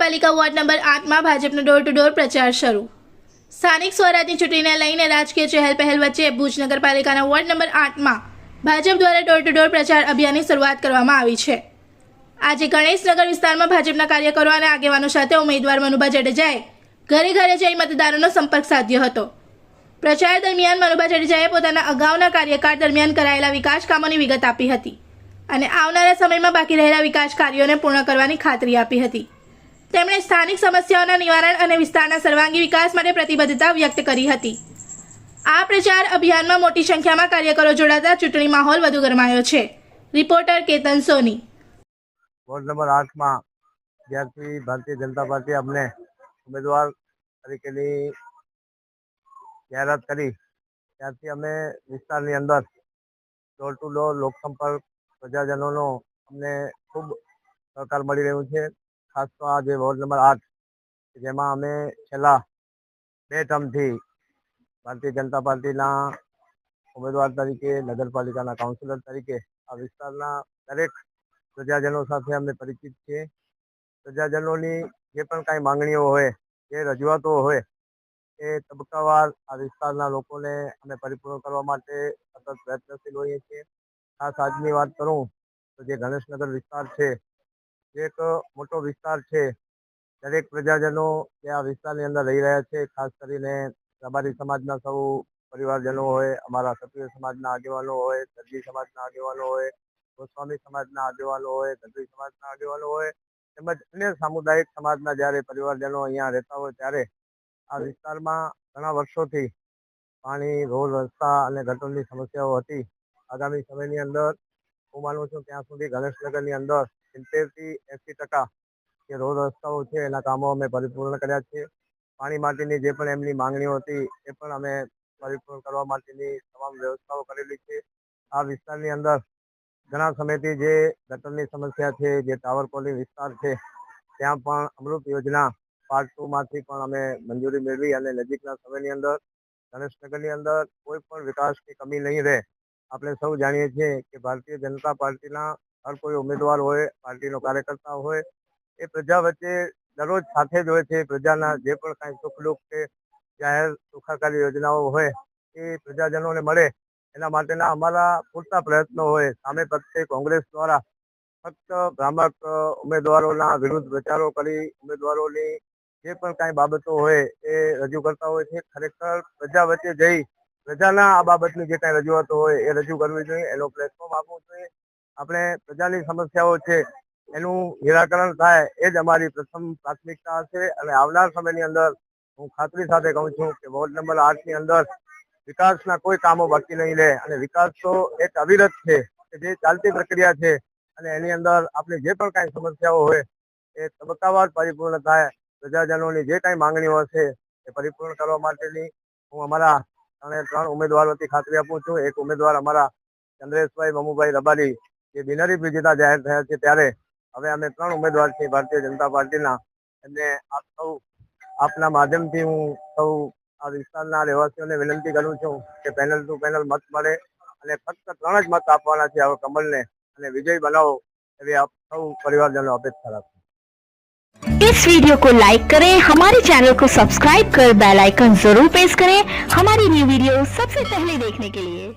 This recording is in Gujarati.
નગરપાલિકા વોર્ડ નંબર 8 માં ભાજપનો ડોર ટુ ડોર પ્રચાર શરૂ। સ્થાનિક સ્વરાજની ચૂંટણીને લઈને રાજકીય ચહેલપહેલ વચ્ચે ભુજ નગરપાલિકાના વોર્ડ નંબર 8 માં ભાજપ દ્વારા ડોર ટુ ડોર પ્રચાર અભિયાનની શરૂઆત કરવામાં આવી છે। આજે ગણેશનગર વિસ્તારમાં ભાજપના કાર્યકરો અને આગેવાનો સાથે ઉમેદવાર મનુભા જાડેજાએ ઘરે ઘરે જઈ મતદારોનો સંપર્ક સાધ્યો હતો। પ્રચાર દરમિયાન મનુભા જાડેજાએ પોતાના અગાઉના કાર્યકાળ દરમિયાન કરાયેલા વિકાસ કામોની વિગત આપી હતી અને આવનારા સમયમાં બાકી રહેલા વિકાસ કાર્યોને પૂર્ણ કરવાની ખાતરી આપી હતી। તેમણે સ્થાનિક સમસ્યાઓના નિવારણ અને વિસ્તારના સર્વાંગી વિકાસ માટે પ્રતિબદ્ધતા વ્યક્ત કરી હતી। આ પ્રચાર અભિયાનમાં મોટી સંખ્યામાં કાર્યકરો જોડાતા ચૂંટણી માહોલ વધુ ગરમાયો છે। રિપોર્ટર કેતન સોની। વોર્ડ નંબર 8 માં જ્યારથી ભારતીય જનતા પાર્ટી અમને ઉમેદવાર તરીકેની જાહેરાત કરી ત્યારથી અમે વિસ્તારની અંદર ડોર ટુ ડોર લોકસંપર્ક પ્રજાજનોનો અમને ખૂબ સહકાર મળી રહ્યું છે। ખાસ તો આ જે વોર્ડ નંબર 8 જેમાં અમે છેલ્લા 2 ટર્મથી ભારતીય જનતા પાર્ટીના ઉમેદવાર તરીકે નગરપાલિકાના કાઉન્સિલર તરીકે આ વિસ્તારના દરેક પ્રજાજનો સાથે અમે પરિચિત છીએ। પ્રજાજનોની જે પણ કાંઈ માંગણીઓ હોય, જે રજૂઆતો હોય એ તબક્કાવાર આ વિસ્તારના લોકોને અમે પરિપૂર્ણ કરવા માટે સતત પ્રયત્નશીલ હોઈએ છીએ। ખાસ આજની વાત કરું તો જે ગણેશનગર વિસ્તાર છે, જે એક મોટો વિસ્તાર છે, દરેક પ્રજાજનો જે આ વિસ્તારની અંદર રહી રહ્યા છે, ખાસ કરીને રબારી સમાજના સૌ પરિવારજનો હોય, અમારા ક્ષત્રિય સમાજના આગેવાનો હોય, દરજી સમાજના આગેવાનો હોય, ગોસ્વામી સમાજના આગેવાનો હોય, ગઢવી સમાજના આગેવાનો હોય, તેમજ અન્ય સામુદાયિક સમાજના જ્યારે પરિવારજનો અહીંયા રહેતા હોય ત્યારે આ વિસ્તારમાં ઘણા વર્ષોથી પાણી, રોડ, રસ્તા અને ગટરની સમસ્યાઓ હતી। આગામી સમયની અંદર હું માનું છું ત્યાં સુધી ગણેશનગરની અંદર 70 થી 80% જે રોડ રસ્તાઓ છે એના કામો અમે પરિપૂર્ણ કર્યા છે। પાણી માટેની જે પણ એમની માંગણીઓ હતી એ પણ અમે પરિપૂર્ણ કરવા માટેની તમામ વ્યવસ્થાઓ કરેલી છે। આ વિસ્તારની અંદર ઘણા સમયથી જે ગટરની સમસ્યા છે, જે ટાવર કોલોની વિસ્તાર છે, ત્યાં પણ અમૃત યોજના પાર્ટ 2 માંથી પણ અમે મંજૂરી મેળવી અને નજીકના સમયની અંદર ગણેશનગરની અંદર કોઈ પણ વિકાસની કમી નહીં રહે। આપણે સૌ જાણીએ છીએ કે ભારતીય જનતા પાર્ટીના હર કોઈ ઉમેદવાર હોય, પાર્ટીનો કાર્યકર્તા હોય, એ પ્રજા વચ્ચે દરરોજ સાથે જ હોય છે। પ્રજાના જે પણ કાંઈ સુખ દુઃખ કે જાહેર સુખાકારી યોજનાઓ હોય એ પ્રજાજનોને મળે એના માટેના અમારા પૂરતા પ્રયત્નો હોય। સામે પક્ષે કોંગ્રેસ દ્વારા ફક્ત ભ્રામક ઉમેદવારોના વિરુદ્ધ પ્રચારો કરી ઉમેદવારોની જે પણ કાંઈ બાબતો હોય એ રજૂ કરતા હોય છે। ખરેખર પ્રજા વચ્ચે જઈ પ્રજાના આ બાબતની જે કાંઈ રજૂઆતો હોય એ રજૂ કરવી જોઈએ, એનો પ્લેટફોર્મ આપવું જોઈએ। આપણે પ્રજાની સમસ્યાઓ છે એનું નિરાકરણ થાય એ જ અમારી પ્રથમ પ્રાથમિકતા હશે અને આવનાર સમયની અંદર હું ખાતરી સાથે કહું છું કે વોર્ડ નંબર 8 ની અંદર વિકાસના કોઈ કામો બાકી નહીં રહે અને વિકાસ તો એક અવિરત છે કે જે ચાલતી પ્રક્રિયા છે અને એની અંદર આપણી જે પણ કાંઈ સમસ્યાઓ હોય એ તબક્કાવાર પરિપૂર્ણ થાય। પ્રજાજનોની જે કાંઈ માંગણીઓ હશે એ પરિપૂર્ણ કરવા માટેની હું અમારા 3 ઉમેદવારોથી ખાતરી આપું છું। એક ઉમેદવાર અમારા ચંદ્રેશભાઈ મમુભાઈ રબારી જે બિનહરીફ વિજેતા જાહેર થયા છે ત્યારે હવે અમે 3 ઉમેદવાર છીએ ભારતીય જનતા પાર્ટીના, એમને આપ સૌ આપના માધ્યમથી હું સૌ આ વિસ્તારના રહેવાસીઓને વિનંતી કરું છું કે પેનલ ટુ પેનલ મત મળે અને ફક્ત 3 જ મત આપવાના છે હવે કમલને અને વિજય બનાવો એવી આપ સૌ પરિવારજનો અપેક્ષા રાખું। इस वीडियो को लाइक करें, हमारे चैनल को सब्सक्राइब कर बेल आइकन जरूर प्रेस करें हमारी न्यू वीडियो सबसे पहले देखने के लिए।